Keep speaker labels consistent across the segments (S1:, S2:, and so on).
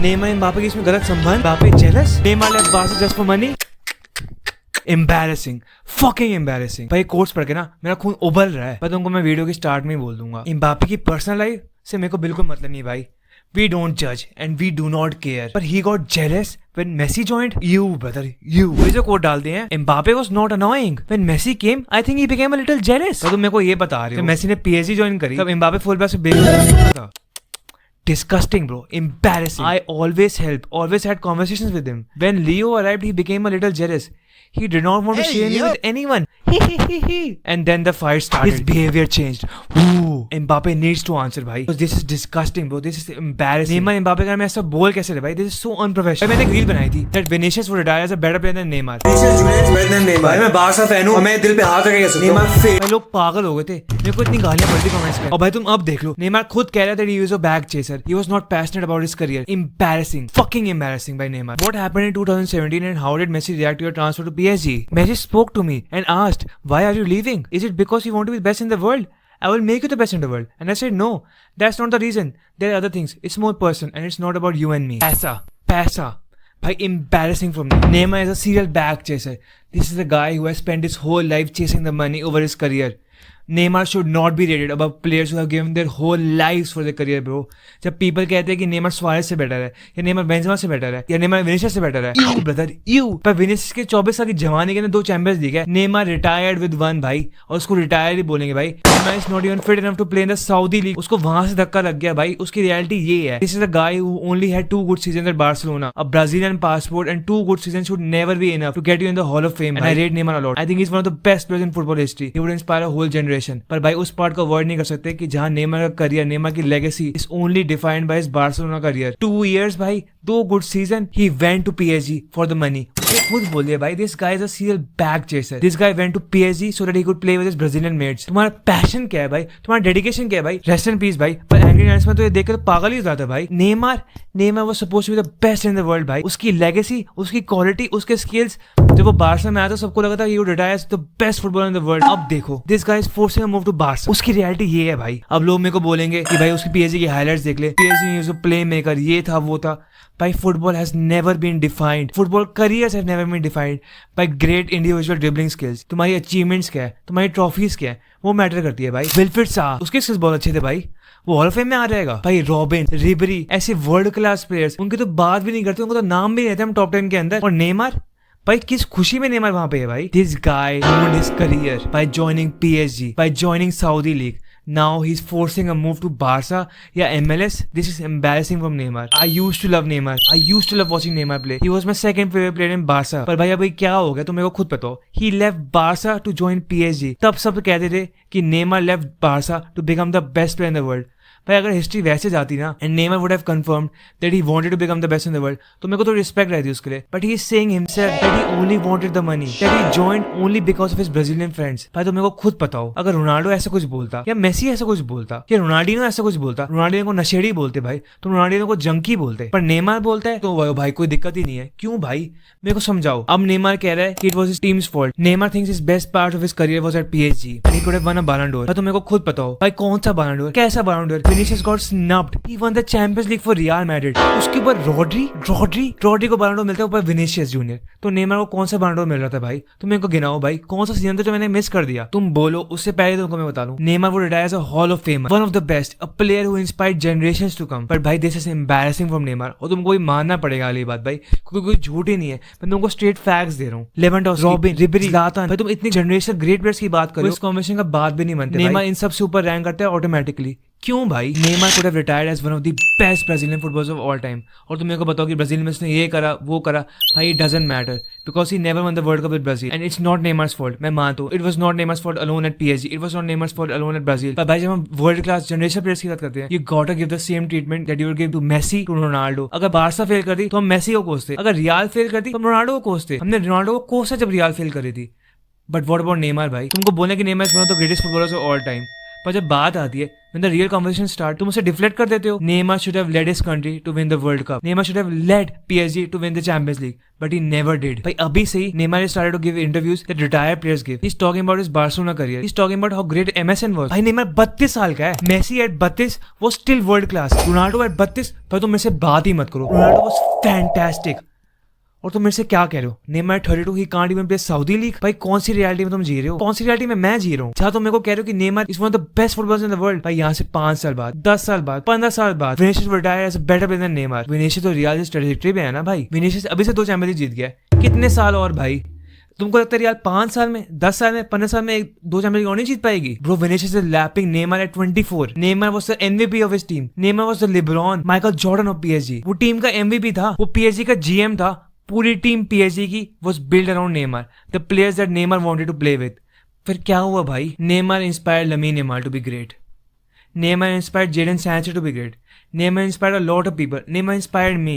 S1: Neymar Mbappe की इसमें गलत संबंध, Mbappe jealous, Neymar left Barca just for money. Embarrassing, fucking embarrassing. भाई कोर्स पढ़ के ना मेरा खून उबल रहा है, पर तुमको मैं वीडियो की स्टार्ट में ही बोल दूंगा। एम्बापे की पर्सनल लाइफ से मेरे को बिल्कुल मतलब नहीं भाई। We don't judge and we do not care. But he got jealous when Messi joined. You brother, you. ये जो कोट डालते हैं, Mbappe was not annoying. When Messi came, I think he became a little jealous. तो तुम मेरे को ये बता रहे हो कि मेसी ने PSG ज्वाइन करी तब Mbappe फुल बैक से बेबी था। Disgusting bro, embarrassing. I always had conversations with him. When Leo arrived, he became a little jealous. He did not want to share me with anyone. And then the fight started. His behavior changed. Ooh, Mbappe needs to answer, भाई. This is disgusting, bro. This is embarrassing. Neymar Mbappe का मैं ऐसा बोल कैसे रहे भाई? This is so unprofessional. मैंने एक रील बनाई थी that Vinicius would retire as a better player than Neymar. Vinicius Junior is better than Neymar. भाई मैं बारसा फैन हूँ और मैं दिल पे हाथ रख के कह सकता हूँ Neymar फेल। लोग पागल हो गए थे, मेरे को इतनी गालियाँ पड़ती कमेंट्स में। और भाई तुम अब देख लो, Neymar खुद कह रहा था that he was a bag chaser. He was not passionate about his career. Embarrassing, fucking embarrassing by Neymar. What happened in 2017 and how did Messi react to your transfer to PSG? Messi spoke to me and asked, why are you leaving? Is it because you want to be the best in the world? I will make you the best in the world. And I said, no, that's not the reason. There are other things. It's more personal and it's not about you and me. Paisa. Bhai, embarrassing from me. Neymar is a serial bag chaser. This is a guy who has spent his whole life chasing the money over his career. Neymar should not be rated above players who have given their whole lives for their career, bro. जब people कहते हैं कि Neymar Suarez से better है या Neymar Benzema से better है या नेमार विनीसियस से बेटर है, यू ब्रदर यू। पर विनीसियस के 24 साल की जवानी के अंदर 2 चैंपियंस लीग है, नेमार रिटायर्ड विद 1 भाई, और उसको रिटायर ही बोलेंगे भाई। Neymar is not even fit enough to play in the Saudi League. उसको वहां से धक्का लग गया भाई। उसकी रियलिटी ये है, this is a guy who only had 2 good seasons at Barcelona, a Brazilian passport and 2 good seasons should never be enough to get you in the hall of fame. And I rate Neymar a lot. I think he is one of the best players in football history. He would inspire a whole generation. पर भाई उस part को avoid नहीं कर सकते कि जहां Neymar का करियर, नेमार की legacy is only defined by his Barcelona career. 2 years भाई, 2 good season, he went to PSG for the money. खुद बोलिए भाई, this guy is a serial bag chaser. This guy went to PSG so that he could play with his Brazilian mates. तुम्हारा passion क्या है भाई? तुम्हारा dedication क्या है भाई? रेस्ट इन पीस भाई। पर एंग्री नाइट्स में तो ये देख कर पागल ही हो जाता है भाई। Neymar was supposed to be the best in the world भाई। उसकी लेगेसी, उसकी क्वालिटी, उसके स्किल्स, जब वो बार्सा में आया तो सबको लगा था he would retire as the best footballer in the world. अब देखो, this guy is forcing a move to Barca. उसकी रियलिटी ये है भाई। अब लोग मेरे को बोलेंगे कि भाई उसकी PSG की हाइलाइट्स देख ले, PSG is a playmaker, ये था वो था। भाई football has never been defined. Football careers have never been defined by great individual dribbling skills. तुम्हारी अचीवमेंट्स क्या है, तुम्हारी ट्रॉफीज क्या है, वो मैटर करती है भाई। विल्फ्रेड साह, उसके स्किल्स बहुत अच्छे थे भाई, वो हॉल ऑफ फेम में आ जाएगा भाई। रॉबिन, रिबेरी, ऐसे वर्ल्ड क्लास प्लेयर्स, उनकी तो बात भी नहीं करते, उनको तो नाम भी नहीं रहते हम टॉप 10 के अंदर। और नेमार भाई, किस खुशी में नेमार वहां पे है भाई। This guy ruined his career by joining PSG, by joining Saudi League. Now he's forcing a move to Barca या MLS. This is embarrassing from Neymar. I used to love Neymar. I used to love watching Neymar play. He was my second favorite player in Barca. पर भाई अभी क्या हो गया तो मेरे को खुद पता हो। He left Barca to join PSG. तब सब कहते थे कि Neymar left Barca to become the best player in the world. भाई अगर हिस्ट्री वैसे जाती ना, and Neymar would have confirmed that he wanted to become the best in the world, तो मेरे को तो रिस्पेक्ट रहती उसके लिए। But he is saying himself that he only wanted the money, that he joined only because of his Brazilian friends. भाई तो मेरे को खुद पता हो, अगर रोनाल्डो ऐसा कुछ बोलता या मेसी ऐसा कुछ बोलता या रोनाल्डिनो ऐसा कुछ बोलता, रोनाल्डिनो को नशेड़ी बोलते भाई, तो रोनाल्डिनो को जंकी बोलते, पर नेमार बोलता है तो भाई कोई दिक्कत ही नहीं है। क्यों भाई, मेरे को समझाओ। अब नेमार कह रहा है कि it was his teams fault. Neymar thinks his best part of his career was at PSG. He could have won a Ballon d'Or. तो मेरे को खुद पता हो भाई कौन सा Ballon d'Or, कैसा Ballon d'Or। Vinicius got snubbed. He won the Champions League for Real Madrid. उसके ऊपर रॉड्री को Ballon d'Or मिलता है, ऊपर विनीशियस जूनियर। तो नेमार को कौन सा Ballon d'Or मिल रहा था भाई? तुम मेरे को गिनाओ भाई, कौन सा सीजन था जो मैंने मिस कर दिया? तुम बोलो, उससे पहले तुमको मैं बता दूं, Neymar would retire as a Hall of Famer, one of the best, a player who inspired generations to come. पर भाई this is embarrassing from Neymar, और तुमको भी मानना पड़ेगा ये बात भाई, क्योंकि कोई झूठ ही नहीं है। मैं तुमको स्ट्रेट फैक्ट्स दे रहा हूँ। लेवेंडोव्स्की, रॉबिन, रिबेरी, ज़लातान, भाई तुम इतनी जनरेशन ग्रेट प्लेयर्स की बात करो, इस कॉम्बिनेशन का बात भी नहीं मानते। नेमार इन सबसे ऊपर रैंक करता है ऑटोमेटिकली। क्यों भाई? Neymar could have retired as one of the best Brazilian footballers of all time. और तुम मेरे को बताओ कि ब्राजील में उसने ये करा वो करा, भाई it doesn't matter because he never won the World Cup with Brazil and it's not Neymar's fault. मैं मानता हूँ, it was not Neymar's fault alone at PSG, it was not Neymar's fault alone at Brazil. पर भाई जब हम world class generation players की बात करते हैं, you gotta give the same treatment that you would give to Messi to Ronaldo. अगर Barca fail कर दी तो हम मेसी को कोसते, अगर रियाल फेल कर दी तो हम रोनाल्डो को कोसते। हमने रोनाल्डो को कोसा जब रियाल फेल करी थी। बट व्हाट अबाउट नेमार भाई? तुमको बोलने कि Neymar is one of the greatest footballers of all time, पर जब बात आती है when the real conversation start, तुम उसे डिफ्लेक्ट कर देते हो. Neymar should have led his country to win the World Cup. Neymar should have led PSG to win the Champions League, but he never did. भाई अभी से ही Neymar has started to give interviews that retired players give. He's talking about his Barcelona career. He's talking about how great MSN was. भाई Neymar 32 साल का है. Messi at 32 was still world class. Ronaldo at 32 भाई तुम मेरे से बात ही मत करो. Ronaldo was fantastic. और तुम मेरे से क्या कह रहे हो? Neymar 32 he can't even play Saudi league. भाई कौन सी रियलिटी में तुम जी रहे हो? कौन सी रियलिटी में मैं जी रहा हूँ? जहाँ तुम मेरे को कह रहे हो कि Neymar is one of the best footballers in the world. भाई यहाँ से 5 साल बाद, 10 साल बाद, 15 साल बाद Vinicius retire as a better player than Neymar. Vinicius तो रियल ट्रैजेक्टरी पे है ना भाई. विनीशियस अभी से 2 चैंपियंस लीग जीत गया है. कितने साल और भाई? तुमको लगता है रियल 5 साल में, 10 साल में, 15 साल में 2 चैंपियंस लीग और नहीं जीत पाएगी? Bro Vinicius is lapping Neymar at 24. Neymar was the MVP of his team. Neymar was the LeBron Michael Jordan of PSG. वो टीम का एमवीपी था. वो पीएसजी का जीएम था. पूरी टीम पीएसजी की was built around Neymar, the players that Neymar wanted to play with. फिर क्या हुआ भाई? Neymar inspired Lamine Yamal to be great. Neymar inspired Jadon Sancho to be great. Neymar inspired a lot of people. Neymar inspired me.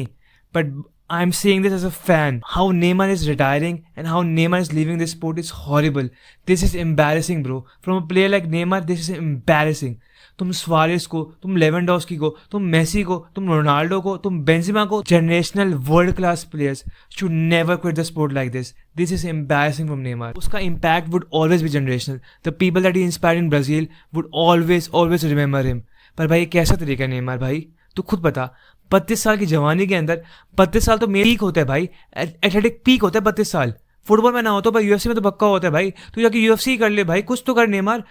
S1: But I'm saying this as a fan. How Neymar is retiring and how Neymar is leaving this sport is horrible. This is embarrassing, bro. From a player like Neymar, this is embarrassing. तुम स्वारेस को, तुम Lewandowski को, तुम Messi को, तुम Ronaldo को, तुम Benzema को, generational world class players should never quit the sport like this. This is embarrassing from Neymar. उसका impact would always be generational. The people that he inspired in Brazil would always remember him. पर भाई कैसा तरीका है Neymar भाई? तू खुद बता. 32 साल की जवानी के अंदर, 32 साल तो मेरा पीक होता है भाई. एथलेटिक पीक होता है 32 साल. फुटबॉल में ना हो तो भाई यूएफसी में तो पक्का होता है भाई. तू जाके यूएफसी कर ले भाई, कुछ तो कर Neymar.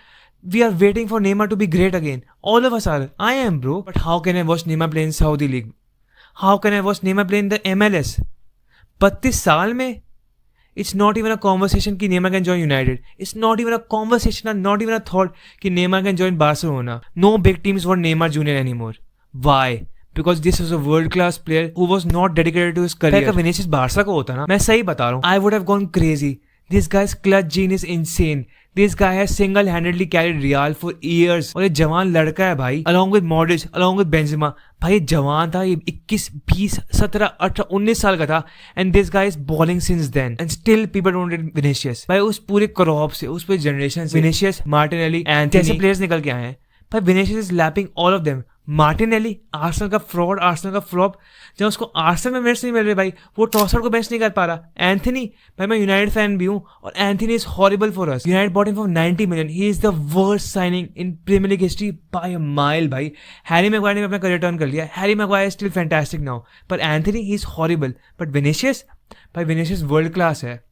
S1: We are waiting for Neymar to be great again. All of us are. I am, bro. But how can I watch Neymar play in Saudi League? How can I watch Neymar play in the MLS? 32 साल में? It's not even a conversation कि Neymar can join United. It's not even a conversation and not even a thought कि Neymar can join Barcelona. No big teams want Neymar Jr. anymore. Why? Because this was a world class player who was not dedicated to his career. अगर Vinicius Barca को होता ना, मैं सही बता रहा हूँ, I would have gone crazy. This guy's clutch gene is insane. This guy has single-handedly carried Real for years. और ये जवान लड़का है भाई, along with Modric, along with Benzema. भाई ये जवान था, ये 21, 20, 17, 18, 19 साल का था. And this guy is balling since then. And still people don't get Vinicius. भाई उस पूरे क्रॉप से, उस पूरे जनरेशन से Vinicius, Martinelli, Anthony जैसे प्लेयर्स निकल के आए हैं. भाई Vinicius is lapping all of them. Martinelli Arsenal का फ्रॉड, आर्सेनल का फ्लॉप. जब उसको आर्सेनल में मिनट्स नहीं मिल रहे भाई, वो टॉसर को बेंच नहीं कर पा रहा. एंथनी, भाई मैं यूनाइटेड फैन भी हूँ और Anthony is horrible for us. United bought him for 90 million. He is the worst signing in Premier League history by a mile भाई. हैरी मैग्वायर ने अपना करियर टर्न कर लिया. Harry Maguire is still fantastic now, पर Anthony he is horrible. But Vinicius, भाई Vinicius world class है.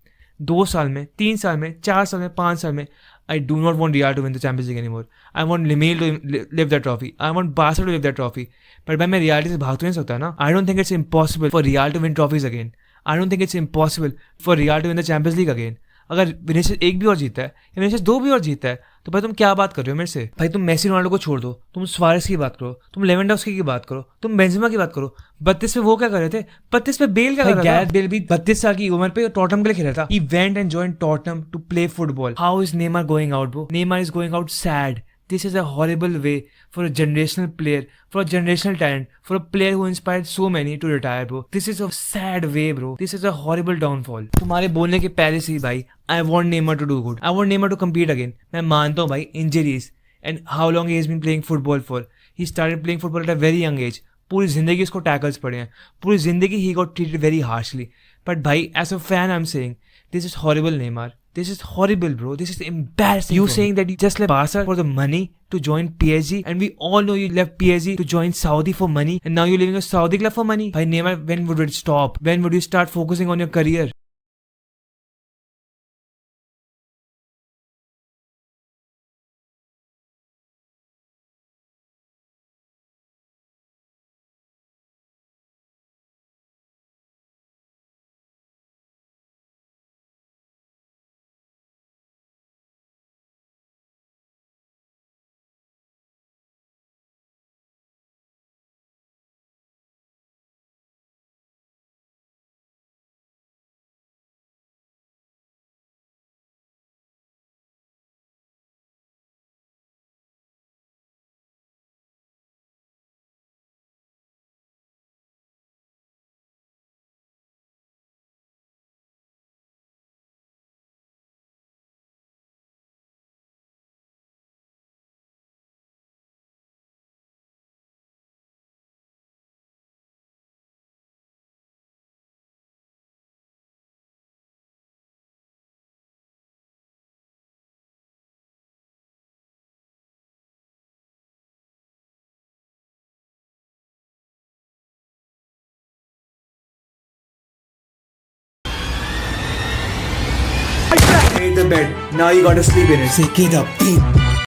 S1: 2 साल में, 3 साल में, 4 साल में, 5 साल में. I do not want Real to win the Champions League anymore. I want Lamine to live that trophy. I want Barca to live that trophy. पर भाई मैं रियलिटी से भाग तो नहीं सकता ना. I don't think it's impossible for Real to win trophies again. I don't think it's impossible for Real to win the Champions League again. अगर विनीशियस एक भी और जीता है या विनीशियस 2 भी और जीता है तो भाई तुम क्या बात कर रहे हो मेरे से? भाई तुम मेसी रोनाल्डो को छोड़ दो, तुम सुआरेस की बात करो, तुम लेवेंडोस्की की बात करो, तुम बेंजेमा की बात करो. 32 पे वो क्या कर रहे थे? 32 पे बेल क्या कर रहा था? गैरेथ बेल भी 32 साल की उम्र पे टॉटनहम के लिए खेला था. He went and joined Tottenham to play football. How is Neymar going out, bro? Neymar is going out sad. This is a horrible way for a generational player, for a generational talent, for a player who inspired so many to retire, bro. This is a sad way, bro. This is a horrible downfall. तुम्हारे बोलने के पहले से ही भाई, I want Neymar to do good. I want Neymar to compete again. मैं मानता हूँ भाई injuries and how long he has been playing football for. He started playing football at a very young age. पूरी जिंदगी उसको tackles पड़े हैं. पूरी जिंदगी he got treated very harshly. But भाई, as a fan, I'm saying this is horrible, Neymar. This is horrible, bro. This is embarrassing. You saying that you just left Barca for the money to join PSG, and we all know you left PSG to join Saudi for money, and now you're leaving a Saudi club for money. Bhai Neymar, when would it stop? When would you start focusing on your career? made the bed. Now you gotta sleep in it.
S2: Say, get up,